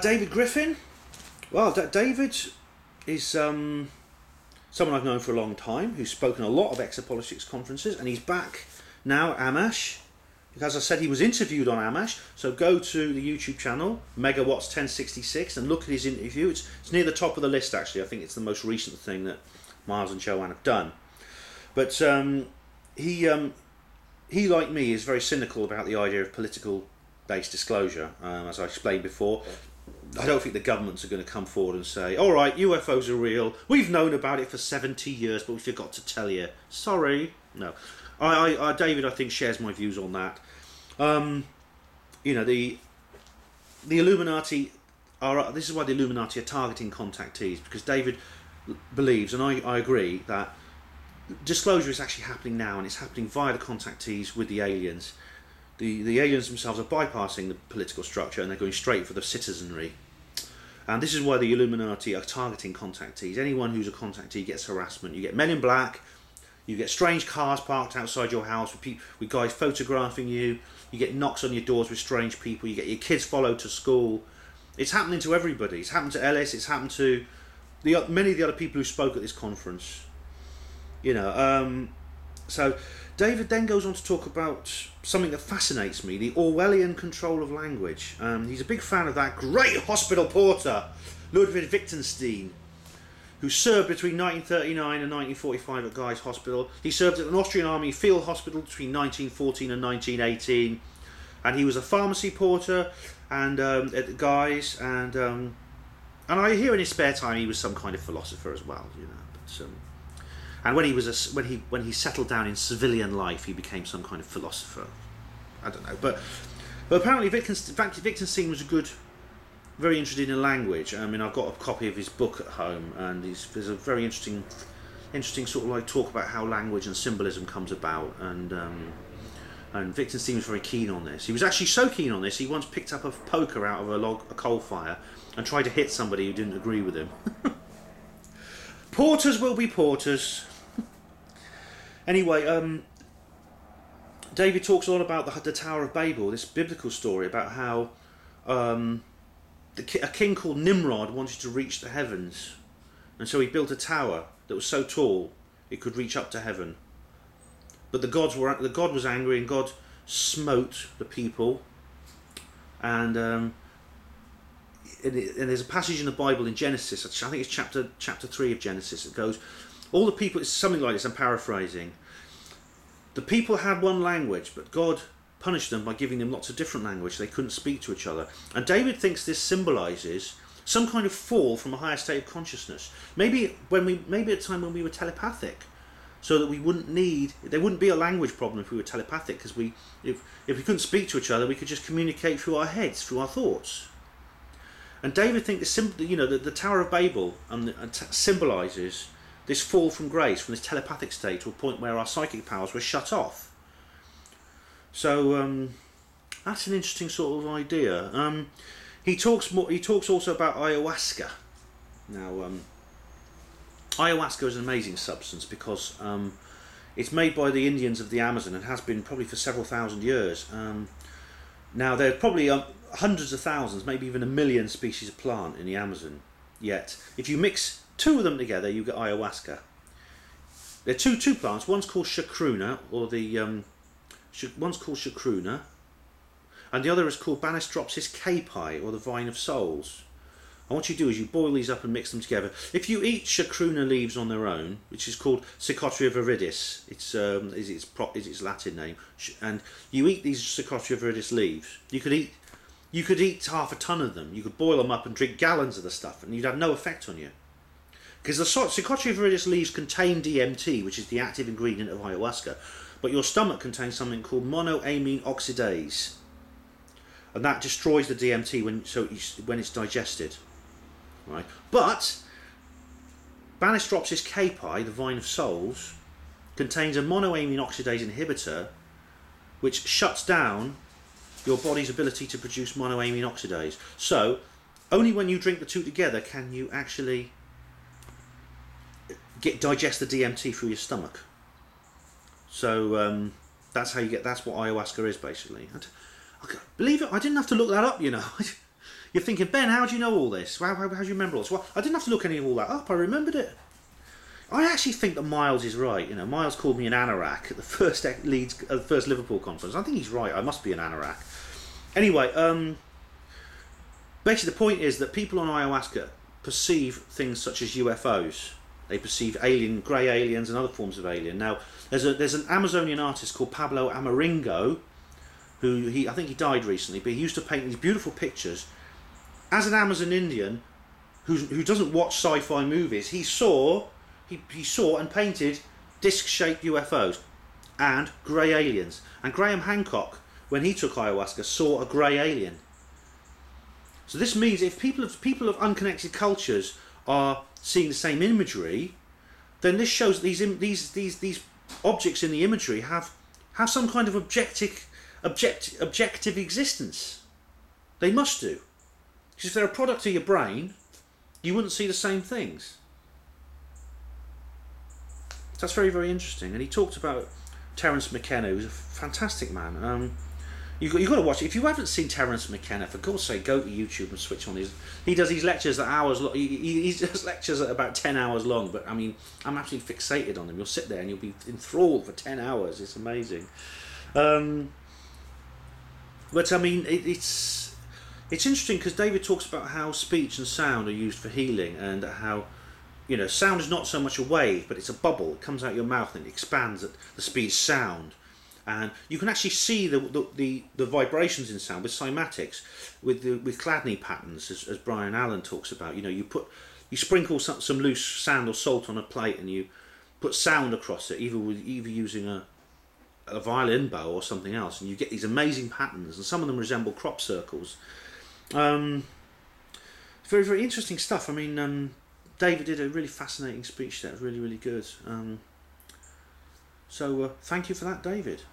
David Griffin. Well, David is someone I've known for a long time, who's spoken a lot of exopolitics conferences, and he's back now at AMMACH. As I said, he was interviewed on AMMACH, so go to the YouTube channel, Megawatts 1066, and look at his interview. It's near the top of the list, actually. I think it's the most recent thing that Miles and Joanne have done. But he, like me, is very cynical about the idea of political-based disclosure, as I explained before. I don't think the governments are going to come forward and say, all right, UFOs are real, we've known about it for 70 years, but we forgot to tell you. Sorry. No. David, I think, shares my views on that. You know, the Illuminati are... This is why the Illuminati are targeting contactees, because David believes, and I agree, that disclosure is actually happening now, and it's happening via the contactees with the aliens. The aliens themselves are bypassing the political structure, and they're going straight for the citizenry. And this is why the Illuminati are targeting contactees. Anyone who's a contactee gets harassment. You get men in black, you get strange cars parked outside your house with guys photographing you, you get knocks on your doors with strange people, you get your kids followed to school. It's happening to everybody. It's happened to Ellis, it's happened to many of the other people who spoke at this conference. You know, so David then goes on to talk about something that fascinates me, the Orwellian control of language. He's a big fan of that great hospital porter, Ludwig Wittgenstein, who served between 1939 and 1945 at Guy's Hospital. He served at an Austrian Army field hospital between 1914 and 1918, and he was a pharmacy porter and at Guy's, and I hear in his spare time he was some kind of philosopher as well, you know. But, and when he settled down in civilian life, he became some kind of philosopher. I don't know, but apparently Wittgenstein was very interested in language. I mean, I've got a copy of his book at home, and there's a very interesting sort of like talk about how language and symbolism comes about, and Wittgenstein was very keen on this. He was actually so keen on this, he once picked up a poker out of a coal fire and tried to hit somebody who didn't agree with him. Porters will be porters. Anyway, David talks a lot about the Tower of Babel, this biblical story about how a king called Nimrod wanted to reach the heavens, and so he built a tower that was so tall it could reach up to heaven. But the god was angry, and God smote the people. And there's a passage in the Bible in Genesis, I think it's chapter 3 of Genesis, it goes, all the people, it's something like this, I'm paraphrasing, the people had one language, but God punished them by giving them lots of different language. They couldn't speak to each other. And David thinks this symbolises some kind of fall from a higher state of consciousness. Maybe at a time when we were telepathic, so that there wouldn't be a language problem if we were telepathic, because if we couldn't speak to each other, we could just communicate through our heads, through our thoughts. And David thinks the Tower of Babel symbolises this fall from grace, from this telepathic state to a point where our psychic powers were shut off. So that's an interesting sort of idea. He talks also about ayahuasca. Now, ayahuasca is an amazing substance because it's made by the Indians of the Amazon and has been probably for several thousand years. Now, there are probably hundreds of thousands, maybe even 1 million species of plant in the Amazon. Yet, if you mix 2 of them together, you get ayahuasca. There are two plants. One's called chacruna, one's called chacruna, and the other is called Banistropsis capi, or the vine of souls. And what you do is you boil these up and mix them together. If you eat chacruna leaves on their own, which is called Psychotria viridis, is its Latin name, and you eat these Psychotria viridis leaves, you could eat half a ton of them. You could boil them up and drink gallons of the stuff, and you'd have no effect on you. Because the Psychotria viridis leaves contain DMT, which is the active ingredient of ayahuasca, but your stomach contains something called monoamine oxidase, and that destroys the DMT when it's digested. Right? But Banistropsis capi, the vine of souls, contains a monoamine oxidase inhibitor, which shuts down your body's ability to produce monoamine oxidase. So only when you drink the two together can you actually digest the DMT through your stomach. So that's what ayahuasca is, basically. And believe it, I didn't have to look that up, you know. You're thinking, Ben, how do you know all this? How do you remember all this? Well, I didn't have to look any of all that up. I remembered it. I actually think that Miles is right. You know, Miles called me an anorak at the first first Liverpool conference. I think he's right. I must be an anorak. Anyway, basically the point is that people on ayahuasca perceive things such as UFOs. They perceive grey aliens and other forms of alien. Now, there's an Amazonian artist called Pablo Amaringo, who I think he died recently, but he used to paint these beautiful pictures. As an Amazon Indian who doesn't watch sci-fi movies, he saw and painted disc-shaped UFOs and grey aliens. And Graham Hancock, when he took ayahuasca, saw a grey alien. So this means if people of unconnected cultures are seeing the same imagery, then this shows that these objects in the imagery have some kind of objective existence. They must do. Because if they're a product of your brain, you wouldn't see the same things. That's very, very interesting. And he talked about Terence McKenna, who's a fantastic man. You've got to watch it. If you haven't seen Terence McKenna, for God's sake, go to YouTube and switch on his. He does these lectures at hours long. He does lectures at about 10 hours long. But I mean, I'm absolutely fixated on them. You'll sit there and you'll be enthralled for 10 hours. It's amazing. But I mean, it's interesting because David talks about how speech and sound are used for healing, and how, you know, sound is not so much a wave, but it's a bubble. It comes out your mouth and it expands at the speed of sound. And you can actually see the vibrations in sound with cymatics, with Chladni patterns, as Brian Allen talks about. You know, you sprinkle some loose sand or salt on a plate, and you put sound across it, either using a violin bow or something else, and you get these amazing patterns. And some of them resemble crop circles. Very, very interesting stuff. I mean, David did a really fascinating speech there. It was really, really good. So thank you for that, David.